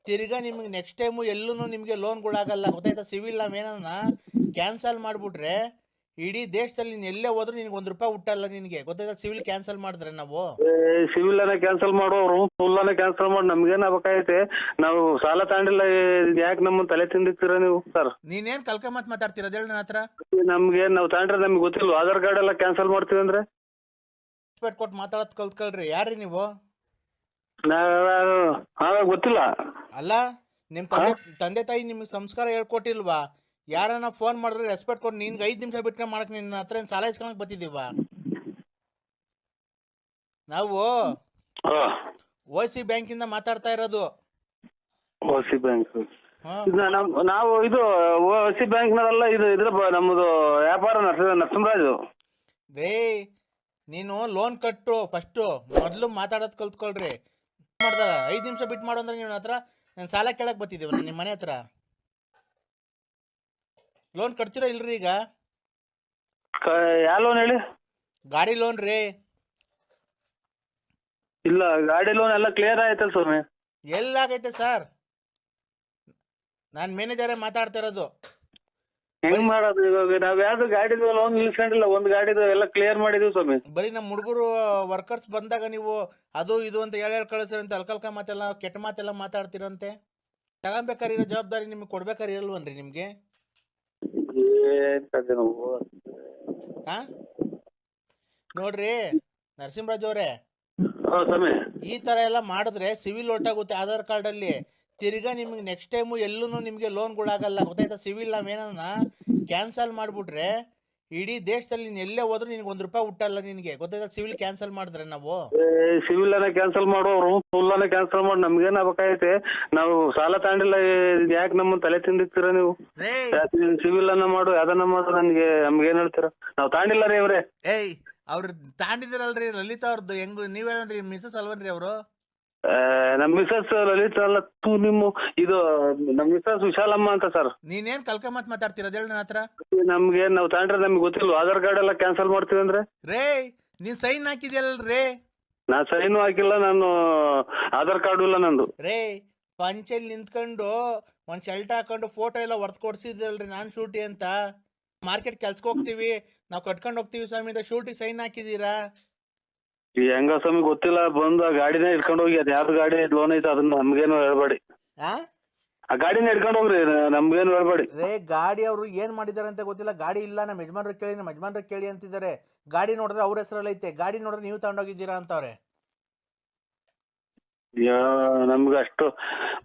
ತಿರ್ಗಾ ನಿಮಗೆ next time ಎಲ್ಲೂ ನಿಮಗೆ ಲೋನ್ಗಳಾಗಲ್ಲ, ಗೊತ್ತಾಯ್ತಾ? ಸಿವಿಲ್ ನಾವೇನ ಕ್ಯಾನ್ಸಲ್ ಮಾಡಿಬಿಟ್ರೆ ಇಡೀ ದೇಶದಲ್ಲಿ ನೀನು ಎಲ್ಲೇ ಹೋದ್ರೂ ನಿನಗೆ ₹1 ಹುಟ್ಟಲ್ಲ ನಿನಗೆ, ಗೊತ್ತಾಯ್ತಾ? ಸಿವಿಲ್ ಕ್ಯಾನ್ಸಲ್ ಮಾಡಿದ್ರೆ ನಾವು ಸಿವಿಲ್ ಅನ್ನ ಕ್ಯಾನ್ಸಲ್ ಮಾಡೋರು ಫುಲ್ ಅನ್ನ ಕ್ಯಾನ್ಸಲ್ ಮಾಡಿ ನಮ್ಗೇನಾಗಬೇಕಾಗೈತೆ? ನಾವು ಸಾಲ ತಗೊಂಡಿಲ್ಲ, ಯಾಕೆ ನಮ್ಮ ತಲೆ ತಿಂದಿರ್ತೀರಾ ನೀವು ಸರ್? ನೀನೇನು ಕಲ್ಕಮತ್ ಮಾತಾಡ್ತೀರ ಹೇಳಿ ನನ್ನ ಹತ್ರ? ನಮ್ಗೆ ನಾವು ತಗೊಂಡ್ರೆ ನಮ್ಗೆ ಗೊತ್ತಿಲ್ಲ, ಆಧಾರ್ ಕಾರ್ಡ್ ಎಲ್ಲ ಕ್ಯಾನ್ಸಲ್ ಮಾಡ್ತೀವಿ ಅಂದ್ರೆ ರೆಸ್ಪೆಕ್ಟ್ ಕೊಟ್ಟು ಮಾತಾಡೋದು ಕಲ್ತ್ಕೊಳ್ರಿ. ಯಾರ್ರಿ ನೀವು? ಗೊತ್ತಿಲ್ಲ. ಅಲ್ಲ, ನಿಮ್ಮ ತಂದೆ ತಾಯಿ ನಿಮಗೆ ಸಂಸ್ಕಾರ ಹೇಳ್ಕೊಟ್ಟಿಲ್ವಾ? ಯಾರನ್ನ ಫೋನ್ ಮಾಡಿದ್ರೆ ರೆಸ್ಪೆಕ್ಟ್ ಕೊಟ್ಟು ನಿನ್ಗೆ 5 ನಿಮಿಷ ಬಿಟ್ಟರೆ ಮಾಡಕ್ಕೆ ನಿನ್ನ ಹತ್ರ ಏನು ಸಾಲ ಇಸ್ಕೊಳಕ್ ಬರ್ತಿದ್ದೀವ ನಾವು? OC ಬ್ಯಾಂಕಿಂದ ಮಾತಾಡ್ತಾ ಇರೋದು. OC ಬ್ಯಾಂಕ್ ನಾವು ಇದು OC ಬ್ಯಾಂಕ್ನಲ್ಲ, ಇದು ಇದ್ರ ನಮ್ಮದು ವ್ಯಾಪಾರ ನರಸಿಂಹರಾಜು. ರೇ, ನೀನು ಲೋನ್ ಕಟ್ಟು ಫಸ್ಟು, ಮೊದಲು ಮಾತಾಡೋದು ಕಲ್ತ್ಕೊಳ್ರಿ. ಮಾಡ್ದಾಗ 5 ನಿಮಿಷ ಬಿಟ್ಟು ಮಾಡು ಅಂದ್ರೆ ನಿಮ್ಮ ಹತ್ರ ನಾನು ಸಾಲ ಕೇಳಕ್ಕೆ ಬರ್ತಿದ್ದೀವ ನಿಮ್ಮ ಮನೆ ಹತ್ರ? ಲೋನ್ ಕಟ್ತೀರಾ ಇಲ್ರಿ ಈಗ? ಯಾವ ಲೋನ್ ಹೇಳಿ? ಗಾಡಿ ಲೋನ್ ರೀ. ಇಲ್ಲ, ಗಾಡಿ ಲೋನ್ ಎಲ್ಲ ಕ್ಲಿಯರ್ ಆಯ್ತಲ್ಲ ಸ್ವಾಮಿ. ಎಲ್ಲಾಗೈತೆ ಸರ್? ನಾನು ಮ್ಯಾನೇಜರೇ ಮಾತಾಡ್ತಾ ಇರೋದು. ಹೆಂಗ್ ಮಾಡೋದು ಇವಾಗ? ನಾವ್ ಯಾವ್ದು ಗಾಡಿದು ಲೋನ್ ನಿಲ್ಸ್ಕೊಂಡಿಲ್ಲ, ಒಂದು ಗಾಡಿದು ಎಲ್ಲ ಕ್ಲಿಯರ್ ಮಾಡಿದೀವಿ ಸ್ವಾಮಿ. ಬರೀ ನಮ್ಮ ಹುಡುಗರು ವರ್ಕರ್ಸ್ ಬಂದಾಗ ನೀವು ಅದು ಇದು ಅಂತ ಹೇಳಿ ಕಳಿಸಿರಂತೆ, ಅಲ್ಕಲ್ಕ ಮಾತೆಲ್ಲ ಕೆಟ್ಟ ಮಾತೆಲ್ಲ ಮಾತಾಡ್ತಿರಂತೆ. ತಗೊಂಬೇಕಾಗಿರೋ ಜವಾಬ್ದಾರಿ ನಿಮ್ಗೆ ಕೊಡ್ಬೇಕಾದ್ರೆ ಇರಲ್ವನ್ರಿ ನಿಮ್ಗೆ? ಹಾ ನೋಡ್ರಿ ನರಸಿಂಹರಾಜ್ ಅವರೇ, ಈ ತರ ಎಲ್ಲ ಮಾಡಿದ್ರೆ ಸಿವಿಲ್ ಒಟ್ಟಾಗುತ್ತೆ ಆಧಾರ್ ಕಾರ್ಡ್ ಅಲ್ಲಿ. ತಿರ್ಗಾ ನಿಮ್ಗೆ ನೆಕ್ಸ್ಟ್ ಟೈಮು ಎಲ್ಲೂ ನಿಮಗೆ ಲೋನ್ಗಳಾಗಲ್ಲ, ಗೊತ್ತಾಯ್ತಾ? ಸಿವಿಲ್ ನಾವೇನ ಕ್ಯಾನ್ಸಲ್ ಮಾಡಿಬಿಟ್ರೆ ಇಡೀ ದೇಶದಲ್ಲಿ ನೀನು ಎಲ್ಲೇ ಹೋದ್ರೂ ನಿನಗೆ ₹1 ಹುಟ್ಟಲ್ಲ ನಿನಗೆ, ಗೊತ್ತಾಯ್ತಾ? ಸಿವಿಲ್ ಕ್ಯಾನ್ಸಲ್ ಮಾಡಿದ್ರೆ ನಾವು ಸಿವಿಲ್ ಅನ್ನ ಕ್ಯಾನ್ಸಲ್ ಮಾಡೋರು ಫುಲ್ ಅನ್ನ ಕ್ಯಾನ್ಸಲ್ ಮಾಡಿ ನಮ್ಗೇನಾಗಬೇಕಾಗೈತೆ? ನಾವು ಸಾಲ ತಗೊಂಡಿಲ್ಲ, ಯಾಕೆ ನಮ್ಮ ತಲೆ ತಿಂದಿರ್ತೀರಾ ನೀವು? ಸಿವಿಲ್ ಅನ್ನ ಮಾಡು, ಯಾವ್ದನ್ನ ಮಾಡು, ನಮ್ಗೇನ್ ಹೇಳ್ತೀರಾ? ನಾವು ತಗೊಂಡಿಲ್ಲ ರೀ ಅವ್ರೆ. ಏಯ್, ಅವ್ರು ತಾಂಡಿದಿರಲ್ರಿ ಲಲಿತಾ ಅವ್ರದ್ದು. ಹೆಂಗ್ ನೀವೇನ್ರಿ ಮಿಸಸ್ ಅಲ್ವನ್ರಿ ಅವರು? ನಮ್ ಮಿಸಸ್ ಲಲಿತಾ ಅಲ್ಲ, ನಿಮ್ಮ ಇದು ನಮ್ ಮಿಸಸ್ ವಿಶಾಲಮ್ಮ ಅಂತ ಸರ್. ನೀನೇನ್ ಕಲ್ಕಮತ್ ಮಾತಾಡ್ತೀರ ಹೇಳಿ ನನ್ನ ಹತ್ರ? ನಮ್ಗೆ ನಾವು ತಗೊಂಡ್ರೆ ನಮ್ಗೆ ಗೊತ್ತಿಲ್ಲ, ಆಧಾರ್ ಕಾರ್ಡ್ ಎಲ್ಲ ಕ್ಯಾನ್ಸಲ್ ಮಾಡ್ತೀವಿ ಅಂದ್ರೆ ರೇ, ನೀನ್ ಸೈನ್ ಹಾಕಿದ್ಯಲ್ರೇ? ನಾ ಸೈನು ಹಾಕಿಲ್ಲ, ನಾನು ಆಧಾರ್ ಕಾರ್ಡು ಇಲ್ಲ ನಂದು. ರೇ, ಪಂಚೆಲ್ ನಿಂತ್ಕೊಂಡು ಒಂದ್ ಶರ್ಟ್ ಹಾಕೊಂಡು ಫೋಟೋ ಎಲ್ಲ ಹೊರ್ತ್ ಕೊಡ್ಸಿದ್ರಲ್ರಿ, ನಾನ್ ಶೂಟಿ ಅಂತ. ಮಾರ್ಕೆಟ್ ಕೆಲ್ಸಕ್ಕೆ ಹೋಗ್ತೀವಿ, ನಾವು ಕಟ್ಕೊಂಡು ಹೋಗ್ತೀವಿ ಸ್ವಾಮಿ ಅಂತ ಶೂಟಿಗೆ ಸೈನ್ ಹಾಕಿದೀರಾ? ಹೆಂಗ ಸ್ವಾಮಿ ಗೊತ್ತಿಲ್ಲ, ಬಂದು ಆ ಗಾಡಿನೇ ಇಟ್ಕೊಂಡು ಹೋಗಿ, ಅದ್ ಯಾವ್ದು ಗಾಡಿ ಲೋನ್ ಐತೆ ಅದನ್ನ ನಮ್ಗೇನು ಹೇಳ್ಬೇಡಿ. ಆ ಗಾಡಿನ ಇಟ್ಕೊಂಡು ಹೋಗ್ರಿ, ನಮ್ಗೇನು ಹೇಳ್ಬೇಡಿ. ರೇ, ಗಾಡಿ ಅವರು ಏನ್ ಮಾಡಿದಾರೆ ಅಂತ ಗೊತ್ತಿಲ್ಲ. ಗಾಡಿ ಇಲ್ಲ, ನಮ್ಮ ಯಜಮಾನ್ರ ಕೇಳಿ ಅಂತಿದ್ದಾರೆ. ಗಾಡಿ ನೋಡಿದ್ರೆ ಅವ್ರ ಹೆಸರಲ್ಲಿ ಐತೆ, ಗಾಡಿ ನೋಡಿದ್ರೆ ನೀವು ತಗೊಂಡೋಗಿದ್ದೀರಾ ಅಂತವ್ರೆ. ನಮ್ಗೆ ಅಷ್ಟು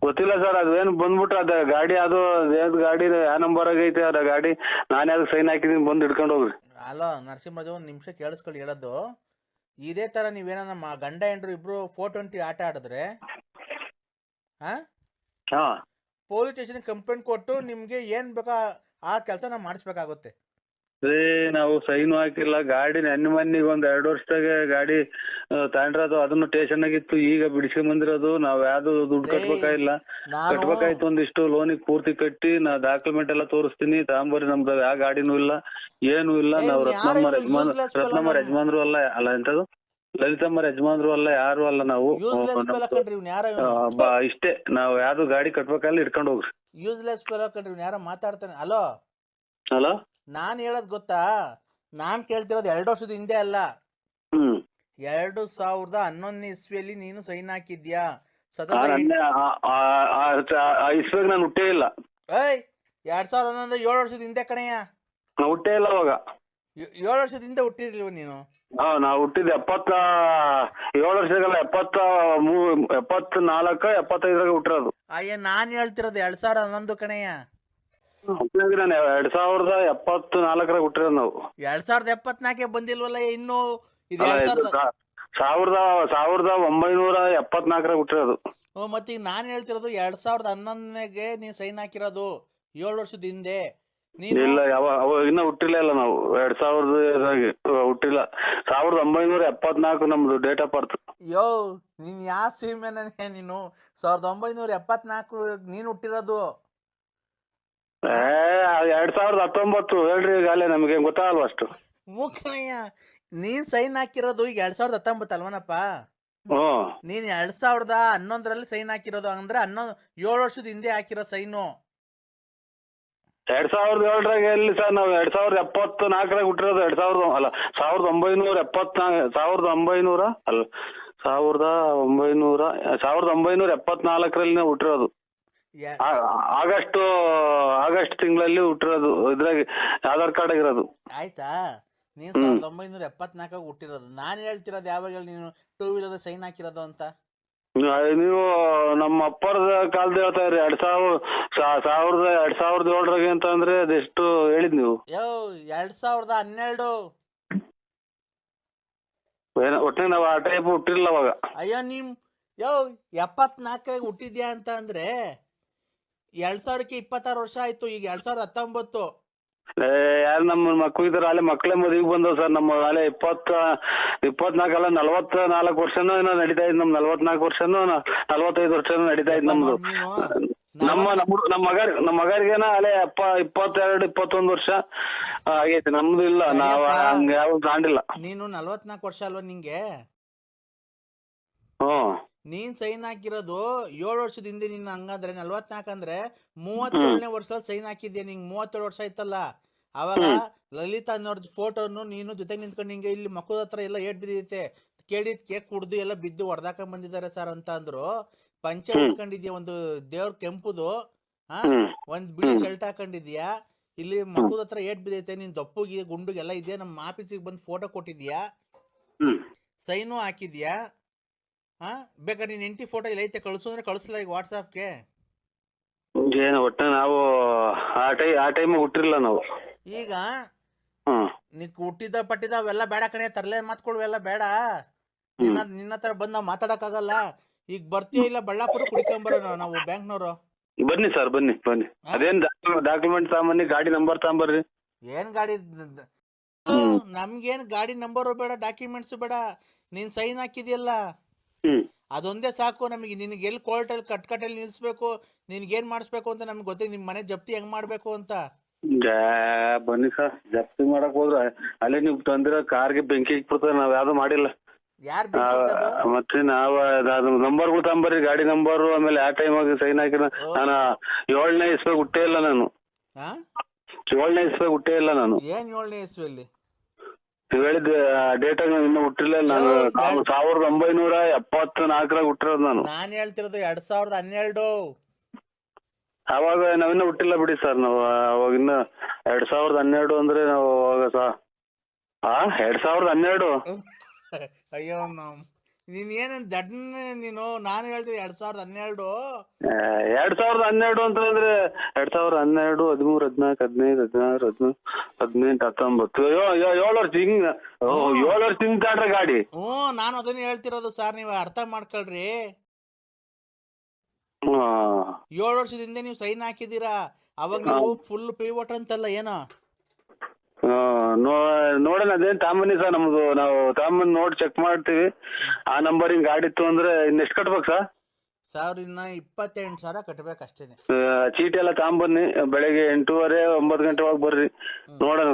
ಗೊತ್ತಿಲ್ಲ ಸರ್. ಅದೇನು ಬಂದ್ಬಿಟ್ರೆ ಅದ ಗಾಡಿ, ಅದು ಗಾಡಿ ಯಾವ ನಂಬರ್ ಆಗೈತೆ ಅದ ಗಾಡಿ, ನಾನು ಯಾವ್ದು ಸೈನ್ ಹಾಕಿದೀನಿ, ಬಂದು ಇಟ್ಕೊಂಡು ಹೋಗ್ರಿ. ಅಲ್ಲ ನರಸಿಂಹರಾಜ್, ಒಂದ್ ನಿಮಿಷ ಕೇಳಿಸ್ಕೊಳ್ಳಿ ಹೇಳೋದು. ಇದೇ ತರ ನೀವೇನ ನಮ್ಮ ಗಂಡ ಹೆಂಡ್ರು ಇಬ್ರು 420 ಆಟ ಆಡಿದ್ರೆ ಪೊಲೀಸ್ ಸ್ಟೇಷನ್ ಕಂಪ್ಲೇಂಟ್ ಕೊಟ್ಟು ನಿಮ್ಗೆ ಏನ್ ಬೇಕಾ ಆ ಕೆಲಸ ಮಾಡಿಸ್ಬೇಕಾಗುತ್ತೆ. ನಾವು ಸೈನು ಹಾಕಿಲ್ಲ, ಗಾಡಿ ಮೊನ್ನೆಗೆ ಒಂದ್ 2 ವರ್ಷದಾಗ ಗಾಡಿ ತಗೊಂಡ್ರದು, ಅದನ್ನು ಸ್ಟೇಷನ್ ಆಗಿತ್ತು, ಈಗ ಬಿಡಿಸ್ಕೊಂಡ್ ಬಂದಿರೋದು. ನಾವ್ ಯಾವ್ದು ದುಡ್ಡು ಕಟ್ಬೇಕಾಗಿಲ್ಲ, ಕಟ್ಬೇಕಾಯ್ತು ಒಂದಿಷ್ಟು ಲೋನಿಗೆ ಪೂರ್ತಿ ಕಟ್ಟಿ ನಾ ಡಾಕ್ಯುಮೆಂಟ್ ಎಲ್ಲ ತೋರಿಸ್ತೀನಿ, ತಗೊಂಬರ್ರಿ. ನಮ್ದು ಯಾವ ಗಾಡಿನೂ ಇಲ್ಲ, ಏನು ಇಲ್ಲ. ನಾವು ರತ್ನಮ್ಮರ ಯಜಮಾನ್ರು ಅಲ್ಲ ಎಂತದು ಲಲಿತಮ್ಮರ ಯಜಮಾನ್ರು ಅಲ್ಲ, ಯಾರು ಅಲ್ಲ. ನಾವು ಇಷ್ಟೇ, ನಾವ್ ಯಾವ್ದು ಗಾಡಿ ಕಟ್ಬೇಕಾಗಿಲ್ಲ, ಇಟ್ಕೊಂಡು ಹೋಗ್ರಿ. ಯೂಸ್ಲೆಸ್ ಫೆಲೋ ಕಣ್ರಿ, ಯಾರ ಮಾತಾಡ್ತಾನೆ. ಹಲೋ ಹಲೋ, ನಾನ್ ಹೇಳೋದ್ ಗೊತ್ತಾ? ನಾನ್ ಕೇಳ್ತಿರೋದು 2 ವರ್ಷದ ಹಿಂದೆ ಅಲ್ಲ, 2011 ಇಸ್ವಿಯಲ್ಲಿ ನೀನು ಸೈನ್ ಹಾಕಿದ್ಯಾ? ಇಸ್ವಿಗೆ ನಾನು ಹುಟ್ಟೇ ಇಲ್ಲ. 2011 7 ವರ್ಷದ ಹಿಂದೆ ಕಣಯ್ಯ. ಹುಟ್ಟೇ ಇಲ್ಲ ಅವಾಗ. 7 ವರ್ಷದ ಹಿಂದೆ ಹುಟ್ಟಿರ್ಲಿವ ನೀನು? ನಾವು ಹುಟ್ಟಿದ್ದು 77 ವರ್ಷಗಲ್ಲ, 74 75 ಹುಟ್ಟಿರೋದು. ಅಯ್ಯ, ನಾನ್ ಹೇಳ್ತಿರೋದು 2011 ಕಣಯ್ಯ. ನಾನು 2074 ಹುಟ್ಟಿರೋದು. ನಾವು 2074 ಬಂದಿಲ್ವಲ್ಲ ಇನ್ನು. ಇದು 1974 ಹುಟ್ಟಿರೋದು. ಮತ್ತೆ ಈಗ ನಾನ್ ಹೇಳ್ತಿರೋದು 2011ಗೆ ನೀನ್ ಸೈನ್ ಹಾಕಿರೋದು, 7 ವರ್ಷದ ಹಿಂದೆ. ಇಲ್ಲ, ಇನ್ನ ಹುಟ್ಟಿಲ್ಲ. ನಾವು 2000 ಹುಟ್ಟಿಲ್ಲ. 1974 ನಮ್ದು ಡೇಟ್ ಆಫ್ ಬರ್ತ್. ಯೋ, ನೀನ್ ಯಾವ ಸೀಮೆನೇ ನೀನು? 1974 ನೀನ್ ಹುಟ್ಟಿರೋದು. 2019 ಹೇಳ್ರಿ, ಈಗಾಗಲೇ ನಮ್ಗೆ ಗೊತ್ತಾಗಲ್ವ ಅಷ್ಟು. ಮೂಕಣಯ್ಯ, ನೀನ್ ಸೈನ್ ಹಾಕಿರೋದು ಈಗ 2019 ಅಲ್ವನಪ್ಪ? ನೀನ್ 2011ರಲ್ಲಿ ಸೈನ್ ಹಾಕಿರೋದು ಅಂದ್ರೆ 7 ವರ್ಷದ ಹಿಂದೆ ಹಾಕಿರೋ ಸೈನು. 2007ರಾಗ ಎಲ್ಲಿ ಸರ್, ನಾವು 2074ರಾಗ ಹುಟ್ಟಿರೋದು. 1974ರಲ್ಲಿ ಹುಟ್ಟಿರೋದು. ಆಗಸ್ಟ್ ತಿಂಗಳಲ್ಲಿ ಹುಟ್ಟಿರೋದು. ಇದ್ರಾಗ ಆಧಾರ್ ಕಾರ್ಡ್ ಆಗಿರೋದು. ಆಯ್ತಾ, ನೀನ್ 1974 ಹುಟ್ಟಿರೋದು. ನಾನು ಹೇಳ್ತಿರೋದು ಯಾವಾಗ ನೀನು 2 ವೀಲರ್ ಸೈನ್ ಹಾಕಿರೋದು ಅಂತ. ನೀವು ನಮ್ಮ ಅಪ್ಪರದ ಕಾಲದ ಹೇಳ್ತಾ ಇರಿ. 2007ರಾಗೆ ಅಂತ ಅಂದ್ರೆ ಅದೆಷ್ಟು ಹೇಳಿದ್ ನೀವು? 2012. ಒಟ್ಟಿಗೆ ನಾವು ಆ ಟೈಪ್ ಹುಟ್ಟಿರ್ಲಿಲ್ಲ ಅವಾಗ. ಅಯ್ಯೋ 74 ಹುಟ್ಟಿದ್ಯಾ ಅಂತ ಅಂದ್ರೆ 2000ಕ್ಕೆ 26 ವರ್ಷ ಆಯ್ತು. ಈಗ 2019. ಯಾರು ನಮ್ಮ ಮಕ್ಕಳು ಇದಾರೆ, ಅಲ್ಲೇ ಮಕ್ಕಳೇ ಮದುವೆಗೆ ಬಂದವ್ ಸರ್. ನಮ್ಮ ಅಲ್ಲೇ 24 ಅಲ್ಲ 44 ವರ್ಷನೂ ಏನೋ ನಡೀತಾ ಇದ್. ನಮ್ 44 ವರ್ಷನೂ 45 ವರ್ಷನೂ ನಡೀತಾ ಇದ್ ನಮ್ದು. ನಮ್ಮ ಮಗರಿಗೇನ ಅಲ್ಲೇ 22, 21 ವರ್ಷ ಆಗೈತಿ. ನಮ್ದು ಇಲ್ಲ, ನಾವ್ ಹಂಗ ಯಾವ ತಾಂಡಿಲ್ಲ. ನೀನು 44 ವರ್ಷ ಅಲ್ವಾ ನಿಂಗೆ? ನೀನ್ ಸೈನ್ ಹಾಕಿರೋದು 7 ವರ್ಷದ ಹಿಂದೆ. ನಿನ್ನ ಹಂಗಂದ್ರೆ 44 ಅಂದ್ರೆ 37ನೇ ವರ್ಷದಲ್ಲಿ ಸೈನ್ ಹಾಕಿದ್ಯಾ. ನಿಂಗೆ 37 ವರ್ಷ ಆಯ್ತಲ್ಲ. ಅವಾಗ ಲಲಿತಾ ಅನ್ನೋರ್ದು ಫೋಟೋನು ನೀನು ಜೊತೆಗೆ ನಿಂತ್ಕೊಂಡು ನಿಂಗೆ ಇಲ್ಲಿ ಮಕ್ಕಳ ಹತ್ರ ಎಲ್ಲ ಏಟ್ ಬಿದ್ದೈತೆ. ಕೇಳಿದ್ ಕೇಕ್ ಕುಡ್ದು ಎಲ್ಲ ಬಿದ್ದು ಹೊಡೆದಾಕೊಂಡ್ ಬಂದಿದ್ದಾರೆ ಸರ್ ಅಂತ ಅಂದ್ರು. ಪಂಚೆ ಉಟ್ಕೊಂಡಿದ್ಯಾ, ಒಂದು ದೇವ್ರ ಕೆಂಪುದು, ಒಂದ್ ಬಿಳಿ ಶರ್ಟ್ ಹಾಕೊಂಡಿದ್ಯಾ. ಇಲ್ಲಿ ಮಕ್ಕಳ ಹತ್ರ ಏಟ್ ಬಿದ್ದೈತೆ. ನೀನ್ ದಪ್ಪುಗಿ ಗುಂಡುಗೆಲ್ಲ ಇದೆಯಾ. ನಮ್ಮ ಆಫೀಸಿಗೆ ಬಂದು ಫೋಟೋ ಕೊಟ್ಟಿದ್ಯಾ, ಸೈನು ಹಾಕಿದ್ಯಾ. ಬೇಕಾದ್ರೆ ನೀನ್ ಹೆಂಡತಿ ಫೋಟೋ ಇಲ್ಲ ಐತೆ, ಕಳ್ಸು ಅಂದ್ರೆ ಕಳಿಸ್ಲ ಈಗ ವಾಟ್ಸಾಪ್ಗೆ. ಏನು ಒಟ್ಟ ನಾವು ಆ ಟೈಮ್ ಹುಟ್ಟಿರ್ಲಿಲ್ಲ ನಾವು. ಈಗ ನೀಕ್ ಹುಟ್ಟಿದ ಪಟ್ಟಿದ ಅವೆಲ್ಲ ಬೇಡ ಕಣೆ. ತರ್ಲೆ ಮಾತ್ಕೊಳ್ವೆಲ್ಲ ಬೇಡ. ನಿನ್ನ ಹತ್ರ ಬಂದ್ ನಾವ್ ಮಾತಾಡಕ್ ಆಗಲ್ಲ. ಈಗ ಬರ್ತೀಯೋ ಇಲ್ಲ ಬಳ್ಳಾಪುರ ಕುಡಿಕೊಂಬರೋಣ ನಾವು ಬ್ಯಾಂಕ್ನವ್ರು. ಬನ್ನಿ ಸರ್, ಬನ್ನಿ. ಅದೇನ್ ಡಾಕ್ಯುಮೆಂಟ್ ತಗೊಂಬನ್ನಿ, ಗಾಡಿ ನಂಬರ್ ತಗೊಂಬರ್ರಿ. ಏನ್ ಗಾಡಿ? ನಮ್ಗೇನ್ ಗಾಡಿ ನಂಬರು ಬೇಡ, ಡಾಕ್ಯುಮೆಂಟ್ಸ್ ಬೇಡ. ನೀನ್ ಸೈನ್ ಹಾಕಿದ್ಯಲ್ಲ ಅದೊಂದೇ ಸಾಕು ನಮಗೆ. ನಿನ್ಗೆ ಎಲ್ಲಿ ಕೋರ್ಟಲ್ಲಿ ಕಟ್ಕಟ್ಟಲ್ಲಿ ನಿಲ್ಸ್ಬೇಕು, ನಿನ್ಗೇನ್ ಮಾಡಿಸ್ಬೇಕು ಅಂತ ನಮ್ಗೆ ಗೊತ್ತಿಲ್ಲ. ನಿಮ್ ಮನೆ ಜಪ್ತಿ ಹೆಂಗ್ ಮಾಡ್ಬೇಕು ಅಂತ. ಬನ್ನಿ ಸರ್, ಜಪ್ತಿ ಮಾಡಕ್ ಹೋದ್ರೆ ಅಲ್ಲೇ ನೀವು ತಂದಿರೋ ಕಾರ್ಗೆ ಬೆಂಕಿ ಇಕ್ಬಿಡ್ತಾರೆ. ನಾವ್ ಯಾವ್ದು ಮಾಡಿಲ್ಲ. ಮತ್ತೆ ನಾವ್ ನಂಬರ್ಗಳು ತಗೊಂಬರ್ರಿ, ಗಾಡಿ ನಂಬರು. ಆಮೇಲೆ ಆ ಟೈಮ್ ಆಗಿ ಸೈನ್ ಹಾಕಿನ ನಾನು 7ನೇ ಇಸ್ವಿಗೆ ಹುಟ್ಟೇ ಇಲ್ಲ. ನಾನು 7ನೇ ಇಸ್ವಿಗೆ ಹುಟ್ಟೇ ಇಲ್ಲ ನಾನು. ಏನ್ 7ನೇ ಇಸ್ವಿಯಲ್ಲಿ? ನೀವ್ ಹೇಳಿದ ಡೇಟ್ ಆಗಿ ಇನ್ನೂ ಹುಟ್ಟಿರ್ಲಿಲ್ಲ ನಾನು. 1974ರಾಗ ಹುಟ್ಟಿರೋದು ನಾನು. ನಾನ್ ಹೇಳ್ತಿರೋದು 2012. ಅವಾಗ ನಾವಿನ್ನ ಹುಟ್ಟಿಲ್ಲ ಬಿಡಿ ಸರ್. ನಾವು ಅವಾಗ ಇನ್ನ 2012 ಅಂದ್ರೆ ನಾವು ಅವಾಗ 2012. ಅಯ್ಯೋ ನೀನ್ ಏನೇನ್ ದಡ್ಡನೆ ನೀನು. ನಾನು ಹೇಳ್ತೀನಿ 2012. 2012 ಅಂತಂದ್ರೆ 2012, 13, 14, 15, 16, 17, 18, 19. 7 ವರ್ಷ ಹಿಂಗ್ 7 ವರ್ಷ ಹಿಂಗ್ ತಾಡ್ರೆ ಗಾಡಿ. ನಾನು ಅದನ್ನ ಹೇಳ್ತಿರೋದು ಸರ್, ನೀವು ಅರ್ಥ ಮಾಡ್ಕೊಳ್ರಿ. 7 ವರ್ಷದಿಂದ ನೀವು ಸೈನ್ ಹಾಕಿದೀರಾ. ಅವಾಗ ನೀವು ಫುಲ್ ಪಿವೋಟ್ ಅಂತಲ್ಲ ಏನೋ. ನೋಡೋಣ, ಅದೇನ್ ತಾಂಬನ್ನಿ ಸರ್. ನಮ್ದು ನಾವು ತಾಂಬಂದ್ ನೋಡಿ ಚೆಕ್ ಮಾಡ್ತೀವಿ. ಆ ನಂಬರ್ ಹಿಂಗ್ ಗಾಡಿ ಇತ್ತು ಅಂದ್ರೆ ಇನ್ನೆಷ್ಟು ಕಟ್ಬೇಕು ಸರ್? ಇನ್ನ 28,000 ಕಟ್ಬೇಕಷ್ಟೇನೆ. ಚೀಟಿ ಎಲ್ಲ ತಾಂಬನ್ನಿ. ಬೆಳಿಗ್ಗೆ 8:30, 9 ಗಂಟೆ ಒಳಗೆ ಬರ್ರಿ. ನೋಡೋಣ,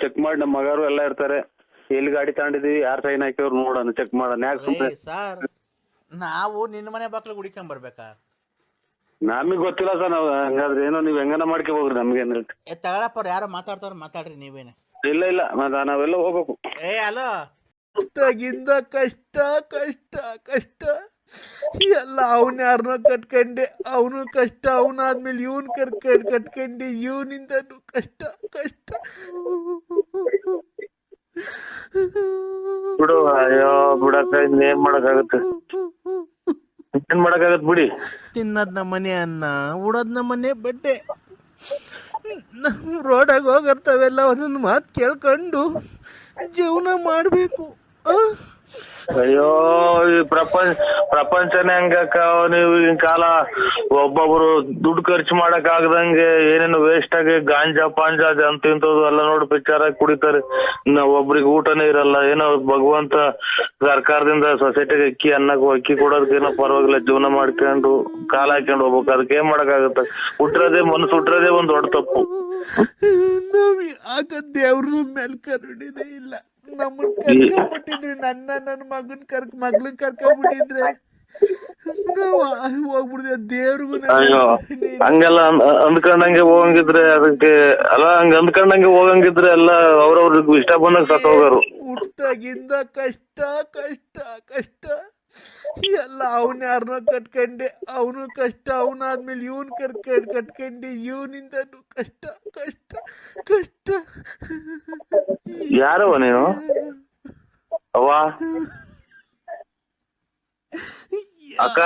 ಚೆಕ್ ಮಾಡಿ. ನಮ್ಮ ಮಗರು ಎಲ್ಲ ಇರ್ತಾರೆ. ಎಲ್ಲಿ ಗಾಡಿ ತಗೊಂಡಿದೀವಿ, ಯಾರು ಸೈನ್ ಹಾಕಿವ್ರು ನೋಡೋಣ, ಚೆಕ್ ಮಾಡೋಣ. ಯಾಕೆ ಸರ್ ನಾವು ನಿನ್ನ ಮನೆ ಬಾಕ್ಲಿಗೆ ಹುಡಿಕೊಂಡ್ ಬರ್ಬೇಕಾ? ನಮಗ್ ಗೊತ್ತಿಲ್ಲ ಸರ್. ನಾವ್ ಹಂಗಾದ್ರೆ ಏನೋ ನೀವ್ ಹೆಂಗನ ಮಾಡ್ಕೊ ಹೋಗ್ರಿ. ನಮ್ಗೇನ್ ತಗೊಳಪ್ಪ, ಯಾರೋ ಮಾತಾಡ್ರಿ ನೀವೇನೆ. ಇಲ್ಲ ನಾವೆಲ್ಲ ಹೋಗ್ಬೇಕು. ಅಲೋ, ತಗಿಂದ ಕಷ್ಟ ಎಲ್ಲ ಅವನ ಯಾರನ್ನ ಕಟ್ಕೊಂಡೆ. ಅವನು ಕಷ್ಟ, ಅವನಾದ್ಮೇಲೆ ಇವನ್ ಕಟ್ಕೊಂಡೆ. ಇವನಿಂದ ಕಷ್ಟ. ಬಿಡು, ಅಯ್ಯೋ ಬಿಡಕ್ಕ, ಇನ್ನೇನ್ ಮಾಡಕ್ಕಾಗತ್ತೆ ಬಿಡಿ. ತಿನ್ನದ್ ನಮ್ಮನೆ ಅನ್ನ, ಉಡೋದ್ ನಮ್ಮನೆ ಬಟ್ಟೆ. ರೋಡಾಗ ಹೋಗಿರ್ತಾವೆಲ್ಲ ಒಂದೊಂದು ಮಾತು ಕೇಳ್ಕೊಂಡು ಜೀವನ ಮಾಡ್ಬೇಕು. ಅಯ್ಯೋ, ಈ ಪ್ರಪಂಚನೇ ಹಂಗಕ್ಕ. ನೀವು ಈಗಿನ ಕಾಲ ಒಬ್ಬೊಬ್ರು ದುಡ್ಡು ಖರ್ಚು ಮಾಡಕ್ ಆಗದಂಗೆ ಏನೇನು ವೇಸ್ಟ್ ಆಗಿ ಗಾಂಜಾ ಪಾಂಜಾ ಅಂತ ಇಂಥದ್ದು ಎಲ್ಲ ನೋಡಿ ಪಿಕ್ಚರ್ ಆಗಿ ಕುಡಿತಾರೆ. ಒಬ್ರಿಗೆ ಊಟನೇ ಇರಲ್ಲ. ಏನೋ ಭಗವಂತ ಸರ್ಕಾರದಿಂದ ಸೊಸೈಟಿಗೆ ಅಕ್ಕಿ ಕೊಡೋದಕ್ಕೇನೋ ಪರವಾಗಿಲ್ಲ, ಜೀವನ ಮಾಡ್ಕೊಂಡು ಕಾಲ ಹಾಕೊಂಡು ಹೋಗ್ಬೇಕು. ಅದಕ್ಕೆ ಏನ್ ಮಾಡಕ್ಕಾಗತ್ತ? ಮನಸ್ಸು ಹುಟ್ಟಿರೋದೇ ಒಂದ್ ದೊಡ್ಡ ತಪ್ಪು. ಆಗ ದೇವ್ರ ಮೇಲೆ ಕರುಣಿನೇ ಇಲ್ಲ. ನಮ್ಮನ್ ಕರ್ಕೊಂಡ್ಬಿಟ್ಟಿದ್ರಿ, ನನ್ನ ಮಗನ್ ಮಗ್ಳನ್ ಕರ್ಕೊಂಡ್ಬಿಟ್ಟಿದ್ರೆ ನಾವು ಹೋಗ್ಬಿಡ್ತೀವಿ ದೇವ್ರಿಗೂ. ಅಯ್ಯೋ ಹಂಗೆಲ್ಲ ಅಂದ್ಕೊಂಡಂಗೆ ಹೋಗಂಗಿದ್ರೆ ಅದಕ್ಕೆ ಅಲ್ಲ, ಹಂಗ ಅಂದ್ಕೊಂಡಂಗೆ ಹೋಗಂಗಿದ್ರೆ ಎಲ್ಲ ಅವ್ರವ್ರಿಗೆ ಇಷ್ಟ ಬಂದಾಗ ಸತ್ ಹೋಗೋರು. ಹುಟ್ಟಾಗಿಂದ ಕಷ್ಟ ಕಷ್ಟ ಕಷ್ಟ ಎಲ್ಲ. ಅವನ್ ಯಾರನ್ನೋ ಕಟ್ಕೊಂಡೆ, ಅವನು ಕಷ್ಟ. ಅವನಾದ್ಮೇಲೆ ಇವನ್ ಕಟ್ಕೊಂಡೆ, ಇವನಿಂದನು ಕಷ್ಟ ಕಷ್ಟ ಕಷ್ಟ. ಯಾರವ ನೀನು ಅವ್ವ ಅಕ್ಕ?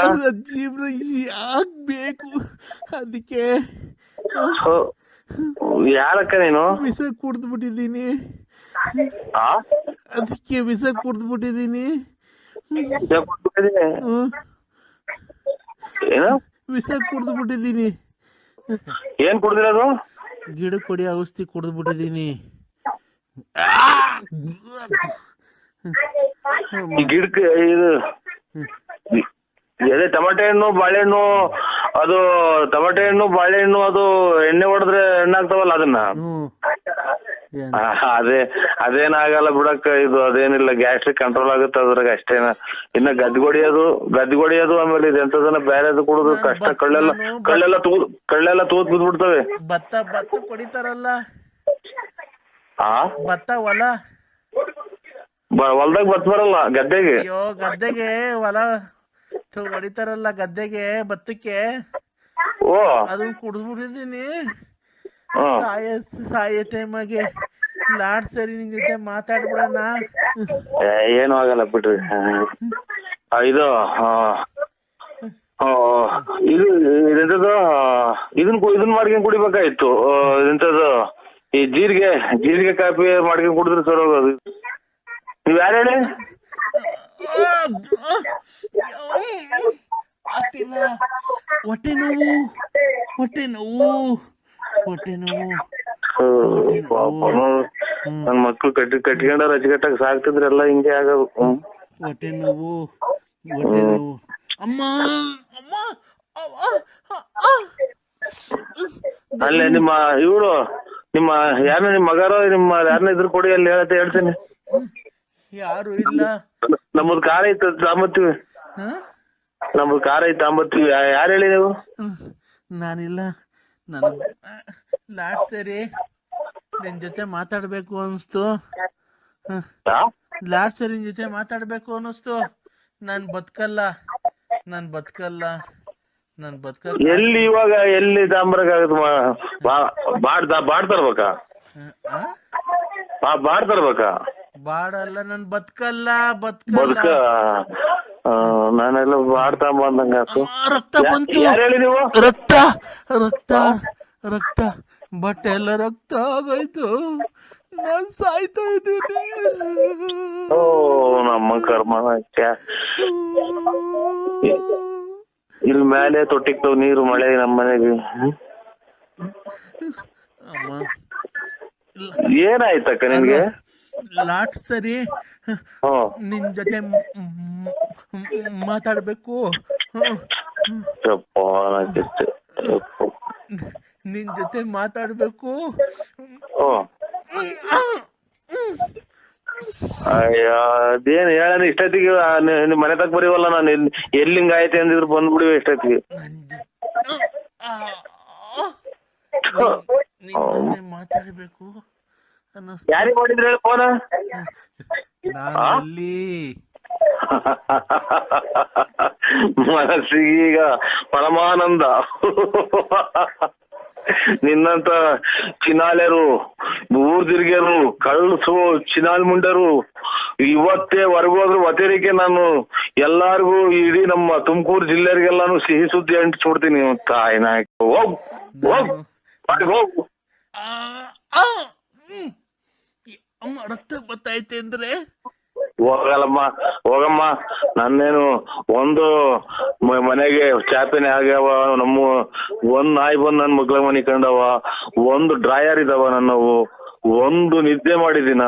ಜೀವನ ಯಾಕ್ಬೇಕು? ಅದಕ್ಕೆ ಯಾರಕ್ಕ ನೀನು? ವಿಷ ಕುಡ್ದ್ಬಿಟ್ಟಿದ್ದೀನಿ. ಅದಕ್ಕೆ ವಿಷ ಕುಡ್ದ್ಬಿಟ್ಟಿದ್ದೀನಿ. ಏನು ವಿಷ ಕುಡ್ದ್ಬಿಟ್ಟಿದ್ದೀನಿ? ಏನ್ ಕುಡ್ದಿರೋದು? ಗಿಡ ಕೊಡಿ ಔಷಧಿ ಕುಡ್ದ್ಬಿಟ್ಟಿದ್ದೀನಿ. ಈ ಗಿಡಕ್ಕೆ ಇದು ಅದೇ ಟೊಮೆಟೊ ಹಣ್ಣು ಬಾಳೆಹಣ್ಣು, ಅದು ಟೊಮೆಟೊ ಹಣ್ಣು ಬಾಳೆಹಣ್ಣು ಅದು ಎಣ್ಣೆ ಹೊಡೆದ್ರೆ ಎಣ್ಣಾಗ್ತಾವಲ್ಲ ಅದನ್ನ. ಅದೇನಾಗಲ್ಲ ಬಿಡಕ್ಕ, ಇದು ಅದೇನಿಲ್ಲ, ಗ್ಯಾಸ್ಟ್ರಿಕ್ ಕಂಟ್ರೋಲ್ ಆಗುತ್ತೆ ಅದ್ರಾಗ ಅಷ್ಟೇನ. ಇನ್ನ ಗದ್ದಿಗೊಡಿಯೋದು ಆಮೇಲೆ ಇದೆಂತದನ್ನ ಬೇರೆದು ಕುಡಿದು ಕಷ್ಟ. ಕಳ್ಳೆಲ್ಲ ತೂತ್ ಬಿದ್ಬಿಡ್ತವೆ. ಭತ್ತ ಕೊಡಿತಾರಲ್ಲ, ಭತ್ತ ಹೊಲ್ದಾಗ ಭತ್ತ ಬರಲ್ಲ ಗದ್ದೆಗೆ. ಅಯ್ಯೋ ಗದ್ದೆಗೆ ಹೊಲ ಹೊಡಿತಾರಲ್ಲ, ಗದ್ದೆಗೆ ಭತ್ತಕ್ಕೆ. ಓ ಅದನ್ನ ಕುಡಿದ್ಬಿಟ್ಟಿದ್ದೀನಿ. ಸಾಯೋ ಟೈಮಾಗೆ ಲಾಡ್ ಸರಿ ನಿನ್ ಜೊತೆ ಮಾತಾಡ್ಬಿಡಣ. ಏನು ಆಗಲ್ಲ ಬಿಡ್ರಿ. ಇದು ಇದೆಂತದ್ದು ಇದನ್ನ ಮಾಡ್ಕೊಂಡ್ ಕುಡಿಬೇಕಾಯ್ತು. ಎಂತದ್ದು ಈ ಜೀರಿಗೆ ಕಾಫಿ ಮಾಡ್ಕೊಂಡ್ ಕುಡಿದ್ರೆ ಸರ್ ಹೋಗೋದು. ನೀವ್ ಯಾರು ಹೇಳಿ? ಹೊಟ್ಟೆ ನೋವು. ನನ್ ಮಕ್ಳು ಕಟ್ಕೊಂಡ ರಜಗಟ್ಟಾಗ ಸಾಕ್ತಿದ್ರೆಲ್ಲ ಹಿಂಗೆ ಆಗೋದು. ಹೊಟ್ಟೆ ನೋವು. ಅಮ್ಮ ಅಲ್ಲೇ ನಿಮ್ಮ ಇವ್ರು ನಿಮ್ಮ ಮಗಾರೋ ಯಾರನ್ನ ಇದ್ರು ಕೊಡಿ, ಅಲ್ಲಿ ಹೇಳ್ತೀನಿ. ಯಾರು ಇಲ್ಲ. ನಮ್ಮದ್ ಕಾರ್ ಐತೆ ತಾಂಬತ್ತೀವಿ. ನಮ್ಮದ್ ಕಾರ್ ಐತೆ ತಾಂಬತ್ತೀವಿ. ಯಾರು ಹೇಳಿ ನೀವು? ನಾನಿಲ್ಲ. ನನ್ ಲಾಟ್ ಸರಿ ನಿನ್ ಜೊತೆ ಮಾತಾಡ್ಬೇಕು ಅನಿಸ್ತು. ಲಾಟ್ ಸರಿ ನಿನ್ ಜೊತೆ ಮಾತಾಡ್ಬೇಕು ಅನಿಸ್ತು. ನಾನ್ ಬದುಕಲ್ಲ. ಎಲ್ಲಿ ಇವಾಗ ಎಲ್ಲಿ ತಾಂಬರಕ್ಕಾಗತ್ತ? ಬಾಡ್ತರ್ಬೇಕಾ? ಬಾಡ್ತರ್ಬೇಕಾ? ಬಾಡಲ್ಲ, ನನ್ ಬದುಕಲ್ಲ. ನಾನೆಲ್ಲ ಬಾಡ್ತಾ ಬಂದಂಗ. ರಕ್ತ ಬಂತು. ಯಾರು ಹೇಳಿ ನೀವು? ರಕ್ತ ಬಟ್ಟೆ ಎಲ್ಲ ರಕ್ತ ಆಗೋಯ್ತು. ನಾನ್ ಸಾಯ್ತಾ ಇದ್ದೀನಿ. ಓ ನಮ್ಮ ಕರ್ಮ. ಇಲ್ಲಿ ಮೇಲೆ ತೊಟ್ಟಿಕ್ತಾವ್ ನೀರು, ಮಳೆ ನಮ್ಮ ಮನೆಗೆ. ಏನಾಯ್ತಕ್ಕ ನಿನ್ಗೆ? ಲಾಟ್ ಸರಿ ನಿನ್ ಜೊತೆ ಮಾತಾಡ್ಬೇಕು. ನಿನ್ ಜೊತೆ ಮಾತಾಡ್ಬೇಕು. ಅಯ್ಯೋ ಅದೇನು ಹೇಳ ಇಷ್ಟೊತ್ತಿಗೆ ನಿಮ್ ಮನೆ ತಗ ಬರೀವಲ್ಲ. ನಾನು ಎಲ್ಲಿಂಗ ಆಯ್ತೆ ಅಂದಿದ್ರು ಬಂದ್ಬಿಡಿವೆ ಇಷ್ಟೊತ್ತಿಗೆ. ಮಾತಾಡ್ಬೇಕು. ಯಾರಿಗೆ ಮಾಡಿದ್ರೆ ಹೇಳಿ ಫೋನ್? ಮನಸ್ಸಿಗೀಗ ಪರಮಾನಂದ. ನಿನ್ನಂತ ಚಿನಾಲೆರು, ಊರ್ ತಿರ್ಗ್ಯರು, ಕಳ್ಸು ಚಿನಾಲ್ ಮುಂಡರು ಇವತ್ತೇ ಹೊರಗೋದ್ರು ವತೇರಿಕೆ ನಾನು ಎಲ್ಲಾರ್ಗು ಇಡೀ ನಮ್ಮ ತುಮಕೂರು ಜಿಲ್ಲೆಯರಿಗೆಲ್ಲಾನು ಸಿಹಿ ಸುದ್ದಿ ಅಂಟಿಸ್ಬಿಡ್ತೀನಿ. ತಾಯಿನ ಹೋಗ್ ಅಮ್ಮ ರಕ್ತ ಬತ್ತೈತೆ ಅಂದ್ರೆ ಹೋಗಮ್ಮ. ನನ್ನೇನು ಒಂದು ಮನೆಗೆ ಚಾಪೆನೆ ಆಗ್ಯಾವ. ನಮ್ಮ ಒಂದ್ ನಾಯಿ ಬಂದ್ ನನ್ ಮಗ್ಳ ಮನಿ ಕಂಡವ, ಒಂದು ಡ್ರಾಯರ್ ಇದಾವ ನನ್ನವು, ಒಂದು ನಿದ್ದೆ ಮಾಡಿದಿನ.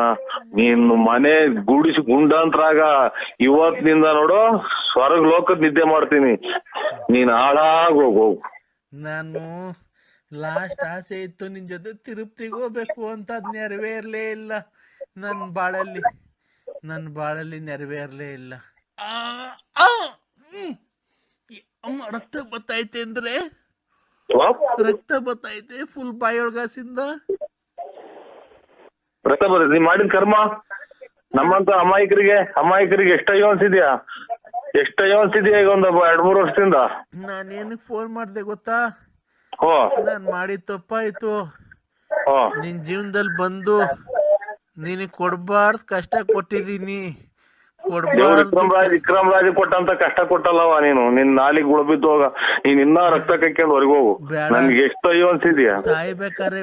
ನೀನು ಮನೆ ಗುಡಿಸಿ ಗುಂಡಾಂತರಾಗ ಇವತ್ತಿನಿಂದ ನೋಡು ಸ್ವರ್ಗ ಲೋಕದ್ ನಿದ್ದೆ ಮಾಡ್ತೀನಿ. ನೀನ್ ಹಾಳಾಗೋಗು. ನಾನು ಲಾಸ್ಟ್ ಆಸೆ ಇತ್ತು ನಿನ್ ಜೊತೆ ತಿರುಪ್ತಿಗೆ ಹೋಗ್ಬೇಕು ಅಂತ, ಅದ್ ನೆರವೇರ್ಲೇ ಇಲ್ಲ ನನ್ ಬಾಳಲ್ಲಿ. ನನ್ನ ಬಾಳಲ್ಲಿ ನೆರವೇರ್ಲೇ ಇಲ್ಲ. ಅಮ್ಮ ರಕ್ತ ಬತ್ತೈತೆ ಅಂದ್ರೆ ರಕ್ತ ಬತ್ತೈತೆ ಫುಲ್ ಬಾಯೊಳಗಾಸಿಂದ. ರಕ್ತ ಬರ್ತೈತೆ ನೀ ಮಾಡಿದ ಕರ್ಮ. ನಮ್ಮಂತ ಅಮಾಯಕರಿಗೆ ಎಷ್ಟಯ್ಯೋ ಅನ್ಸಿದ್ಯಾ ಈಗ ಒಂದು 2-3 ವರ್ಷದಿಂದ. ನಾನೇನಕ್ ಫೋನ್ ಮಾಡ್ದೆ ಗೊತ್ತಾ? ಹೋ ನಾನ್ ಮಾಡಿದ ತಪ್ಪಾಯ್ತು. ಹೋ ನಿನ್ ಜೀವನದಲ್ಲಿ ಬಂದು ನಿನಗ್ ಕೊಡ್ಬಾರ್ದು ಕಷ್ಟ ಕೊಟ್ಟಿದೀನಿ. ವಿಕ್ರಮ್ ರಾಜ್ ಕೊಟ್ಟಂತ ಕಷ್ಟ ಕೊಟ್ಟಲ್ಲವ ನೀನು. ನಿನ್ ನಾಲಿಗೆ ಗುಳಬಿದ್ದು ಹೋಗ. ನೀನ್ ಇನ್ನ ರಕ್ತ ಕೈಕೊಂಡು ಹೊರಗೋಗು. ನನ್ಗೆ ಎಷ್ಟು ಅಯ್ಯೋ ಅನ್ಸಿದ್ಯಾ? ಸಾಯ್ಬೇಕಾರೆ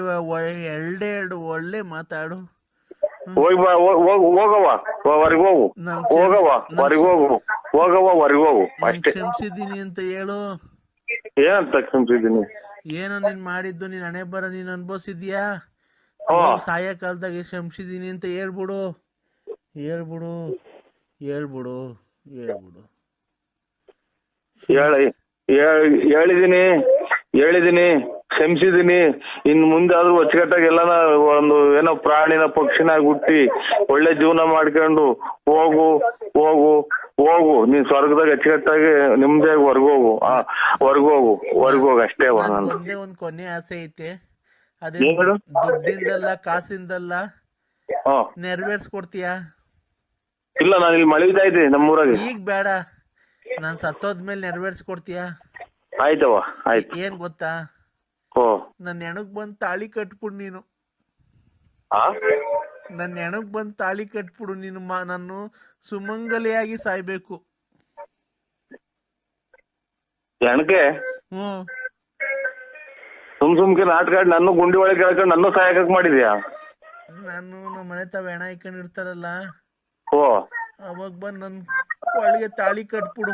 ಎರಡೆರಡು ಒಳ್ಳೆ ಮಾತಾಡು. ಹೋಗವ ಹೊರಗೋಗು. ಅಷ್ಟೇ. ಕ್ಷಮಿಸಿದೀನಿ ಅಂತ ಹೇಳು. ಏನಂತ ಕ್ಷಮಿಸಿದೀನಿ? ಏನೋ ನೀನ್ ಮಾಡಿದ್ದು ನೀನ್ ಹಣೆ ಬರ ನೀನ್ ಅನ್ಭವಿಸಿದ್ಯಾ? ಸಾಯ ಕಾಲದಾಗ ಕ್ಷಮಿಸಿದೀನಿ ಅಂತ ಹೇಳ್ಬಿಡು. ಹೇಳಿದೀನಿ ಕ್ಷಮಿಸಿದೀನಿ. ಇನ್ ಮುಂದೆ ಆದ್ರೂ ಅಚ್ಚುಕಟ್ಟಾಗಿ ಎಲ್ಲಾನ ಒಂದು ಏನೋ ಪ್ರಾಣಿನ ಪಕ್ಷಿನ ಹುಟ್ಟಿ ಒಳ್ಳೆ ಜೀವನ ಮಾಡ್ಕೊಂಡು ಹೋಗು. ನೀನ್ ಸ್ವರ್ಗದಾಗ ಅಚ್ಚುಕಟ್ಟಾಗಿ ನಿಮ್ದಾಗಿ ಹೊರಗೋಗು ಅಷ್ಟೇ. ಒಂದೇ ಒಂದ್ ಕೊನೆ ಆಸೆ ಐತೆ. ಅದೇ ದುಡ್ಡಿಂದಲ್ಲ ಕಾಸಿಂದಲ್ಲ, ನೆರವೇರ್ಸ್ಕೊಡ್ತೀಯಾ? ಇಲ್ಲ, ನಾನು ಇಲ್ಲಿ ಮಳಿತಾ ಇದ್ದೆ ನಮ್ಮೂರಾಗೆ. ಈಗ ಬೇಡ, ನಾನ್ ಸತ್ತೋದ್ಮೇಲೆ ನೆರವೇರ್ಸ್ಕೊಡ್ತೀಯಾ? ಆಯ್ತವ ಆಯ್ತು. ಏನ್ ಗೊತ್ತಾ, ನನ್ನ ಹೆಣಕ್ ಬಂದ್ ತಾಳಿ ಕಟ್ಬಿಡು ನೀನು. ನನ್ನ ಹೆಣಕ್ ಬಂದ್ ತಾಳಿ ಕಟ್ಬಿಡು ನೀನು. ನಾನು ಸುಮಂಗಲಿಯಾಗಿ ಸಾಯ್ಬೇಕು. ಹೆಣಕ್ಕೆ ಸುಮ್ಕೆ ನಾಟಕ ನನ್ನ ಗುಂಡಿ ಒಳಗೆ ಕೇಳ್ಕೊಂಡು ನನ್ನ ಸಹಾಯಕ ಮಾಡಿದ್ಯಾ? ನಾನು ನಮ್ಮ ಮನೆ ತಾವ ಹೆಣ ಇಟ್ಕೊಂಡಿರ್ತಾರಲ್ಲ, ಓ ಅವಾಗ ಬಂದ್ ನನ್ ಒಳಗೆ ತಾಳಿ ಕಟ್ಬಿಡು.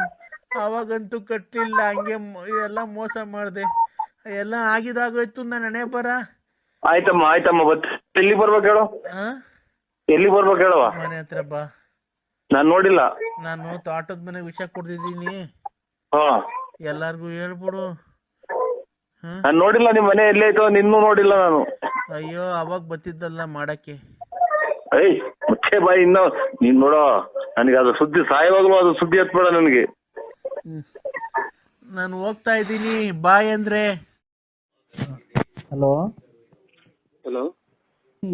ಅವಾಗಂತೂ ಕಟ್ಲಿಲ್ಲ, ಹಂಗೆ ಎಲ್ಲ ಮೋಸ ಮಾಡ್ದೆ. ಎಲ್ಲ ಆಗಿದಾಗೋಯ್ತು ನನ್ನ ಹಣೆ ಬರ. ಆಯ್ತಮ್ಮ ಎಲ್ಲಿ ಬರ್ಬೇಕು ಹೇಳು? ಎಲ್ಲಿ ಬರ್ಬೇಕು ಹೇಳುವ? ಮನೆ ಹತ್ರ ಬಾ. ನಾನ್ ನೋಡಿಲ್ಲ. ನಾನು ತೋಟದ ಮನೆಗೆ ವಿಷ ಕೊಡ್ತಿದ್ದೀನಿ, ಎಲ್ಲಾರ್ಗು ಹೇಳ್ಬಿಡು. ನಾನ್ ನೋಡಿಲ್ಲ, ನಿಮ್ ಮನೆ ಎಲ್ಲೇ ಐತೋ ನಿನ್ನೂ ನೋಡಿಲ್ಲ ನಾನು. ಅಯ್ಯೋ, ಅವಾಗ ಬತ್ತಿದ್ದಲ್ಲ ಮಾಡಕ್ಕೆ. ಮುಚ್ಚೆ ಬಾಯಿ. ಇನ್ನು ನೀನ್ ನೋಡೋ, ನನಗೆ ಅದು ಸುದ್ದಿ ಸಾಯವಾಗ್ಲೂ ಅದು ಸುದ್ದಿ ಹತ್ಬೇಡ ನನಗೆ. ನಾನು ಹೋಗ್ತಾ ಇದ್ದೀನಿ, ಬಾಯ್ ಅಂದ್ರೆ. ಹಲೋ,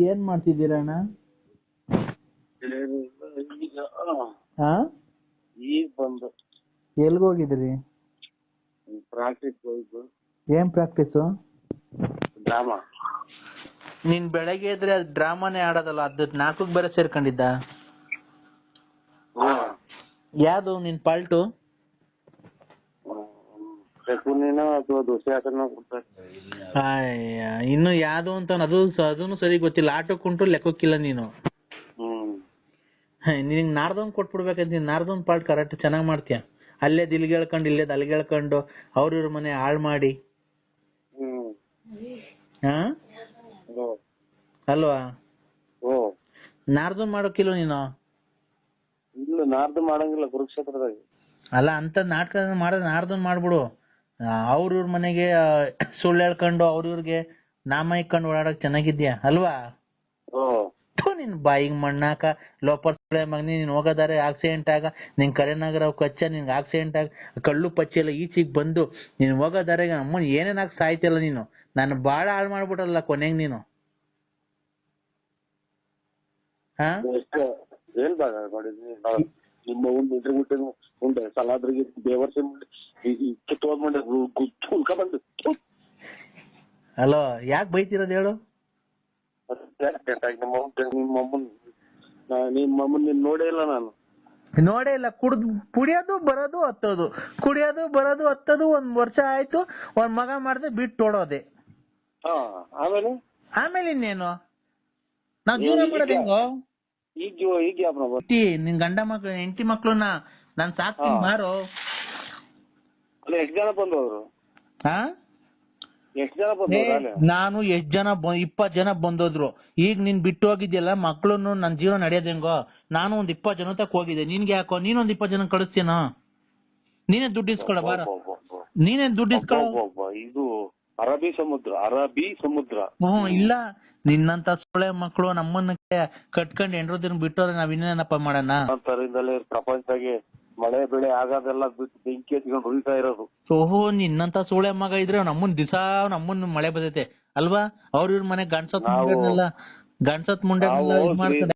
ಏನ್ ಮಾಡ್ತಿದ್ದೀರ ಅಣ್ಣ? ಈಗ ಬಂದು ಎಲ್ಗೋಗಿದ್ರಿ? ಪ್ರಾಕ್ಟೀಸ್ ಹೋಯ್ತು. ಏನ್ ಪ್ರಾಕ್ಟೀಸು? ಡ್ರಾಮಾ. ನೀನ್ ಬೆಳಗ್ಗೆ ಇದ್ರೆ ಅದು ಡ್ರಾಮಾನೇ ಆಡೋದಲ್ಲ, ಅದು 4ಕ್ಕೆ ಬೇರೆ ಸೇರ್ಕೊಂಡಿದ್ದ. ಯಾವ್ದು ನಿನ್ ಪಾಲ್ಟು? ಇನ್ನು ಯಾವ್ದು ಅಂತ ಅದನ್ನು ಸರಿ ಗೊತ್ತಿಲ್ಲ. ಆಟಕ್ಕುಂಟು ಲೆಕ್ಕಕ್ಕಿಲ್ಲ ನೀನು. ನಿನಗೆ ನಾರ್ದೊಂದು ಕೊಟ್ಬಿಡ್ಬೇಕಂತ. ನೀನ್ ನಾರ್ದೊಂದು ಪಾಲ್ಟ್ ಕರೆಕ್ಟ್ ಚೆನ್ನಾಗ್ ಮಾಡ್ತೀಯ. ಅಲ್ಲೇ ದಿಲ್ಗೆ ಹೇಳ್ಕೊಂಡು ಇಲ್ಲೇದ್ ಅಲ್ಲಿಗೆ ಹೇಳ್ಕೊಂಡು ಅವ್ರ ಮನೆ ಹಾಳು ಮಾಡಿ. ಅಲ್ವಾ? ನಾರ್ದೊಂದು ಮಾಡೋಕಿಲ್ಲ ನೀನು? ಇಲ್ಲ, ನಾರ್ದು ಮಾಡಂಗಿಲ್ಲ ಕುರುಕ್ಷೇತ್ರದಾಗ. ಅಲ್ಲ, ಅಂತ ನಾಟಕ ಮಾಡೋದ್ ನಾರ್ದೊಂದು ಮಾಡ್ಬಿಡು. ಅವ್ರ ಮನೆಗೆ ಸುಳ್ಳು ಹೇಳ್ಕೊಂಡು ಅವ್ರಿಗೆ ನಾಮ ಇಕ್ಕೊಂಡು ಓಡಾಡಕ್ ಚೆನ್ನಾಗಿದ್ಯಾ ಅಲ್ವಾ? ನಿನ್ ಬಾಯಿಗೆ ಮಣ್ಣಾಕ ಲೋಪರ್ ಮಗನಿ. ನೀನ್ ಹೋಗೋದಾರೆ ಆಕ್ಸಿಡೆಂಟ್ ಆಗ, ನಿನ್ ಕರೆನಗರ ಕಚ್ಚ, ನಿನ್ಗೆ ಆಕ್ಸಿಡೆಂಟ್ ಆಗ ಕಳ್ಳು ಪಚ್ಚಿ ಎಲ್ಲ ಈಚೆಗೆ ಬಂದು ನೀನ್ ಹೋಗೋದಾರೆ ಅಮ್ಮ ಏನೇನಾಗ ಸಾಯ್ತಿಲ್ಲ ನೀನು. ನಾನು ಬಾಳ ಹಾಳು ಮಾಡ್ಬಿಟ್ಟಲ್ಲ ಕೊನೆಗೆ ನೀನು. ಹಲೋ, ಯಾಕೆ ಬೈತಿರೋದು ಹೇಳು? ನೋಡೇ ಇಲ್ಲ ನಾನು. ನೋಡೇ ಇಲ್ಲ. ಕುಡಿಯೋದು ಬರೋದು ಹತ್ತೋದು, ಕುಡಿಯೋದು ಬರೋದು ಹತ್ತೋದು. 1 ವರ್ಷ ಆಯ್ತು, 1 ಮಗ ಮಾಡ್ದೆ ಬಿಟ್ಟು ಓಡೋದೆ. ಆಮೇಲೆ ಇನ್ನೇನು? ನಾವ್ ಜೀವನ ಮಾಡೋದು ಹೆಂಗೋ? ನಿನ್ ಗಂಡ ಮಕ್ಳು ಹೆಂಡತಿ ಮಕ್ಳನ್ನ ನಾನ್ ಸಾಕ್ತೀನಿ ಮಾರು. ಎಷ್ಟು ಜನ ಬಂದವರು? ನಾನು 20 ಜನ ಬಂದೋದ್ರು. ಈಗ ನೀನ್ ಬಿಟ್ಟು ಹೋಗಿದ್ಯಲ್ಲ ಮಕ್ಳನ್ನು, ನನ್ ಜೀವನ ನಡೆಯೋದ್ ಹೆಂಗೋ? ನಾನು ಒಂದ್ 20 ಜನ ತಕ್ ಹೋಗಿದ್ದೆ. ನಿನ್ಗೆ ಯಾಕೋ? ನೀನೊಂದ್ 20 ಜನ ಕಳಿಸ್ತೀನ? ನೀನೇ ದುಡ್ಡು ಇಸ್ಕೊಳ ಬಾರ. ನೀನೇ ದುಡ್ಡು ಇಸ್ಕೊಳ. ಇದು ಅರಬ್ಬಿ ಸಮುದ್ರ ಇಲ್ಲ ನಿನ್ನಂತ ಸೊಳ್ಳೆ ಮಕ್ಕಳು ನಮ್ಮನ್ನ ಕಟ್ಕೊಂಡ್ ಎಂಟ್ರು ದಿನ ಬಿಟ್ಟೋದ್ರೆ ನಾವ್ ಇನ್ನೇನಪ್ಪ ಮಾಡೋಣ. ಅಂತರಿಂದಲೇ ಪ್ರಪಂಚದಾಗೆ ಮಳೆ ಬೆಳೆ ಆಗೋದೆಲ್ಲ ಬಿಟ್ಟು ಬೆಂಕಿ ಹಚ್ಕೊಂಡು ಉಳಿತಾ ಇರೋದು. ಓಹೋ ನಿನ್ನಂತ ಸೋಳೆ ಮಗ ಇದ್ರೆ ನಮ್ಮನ್ ಮಳೆ ಬರ್ತೈತೆ ಅಲ್ವಾ? ಅವ್ರ ಇವ್ರ ಮನೆ ಗಂಡ್ಸತ್ ಮುಂಡೆಲ್ಲ ಇದ್ ಮಾಡ್ತಾರೆ.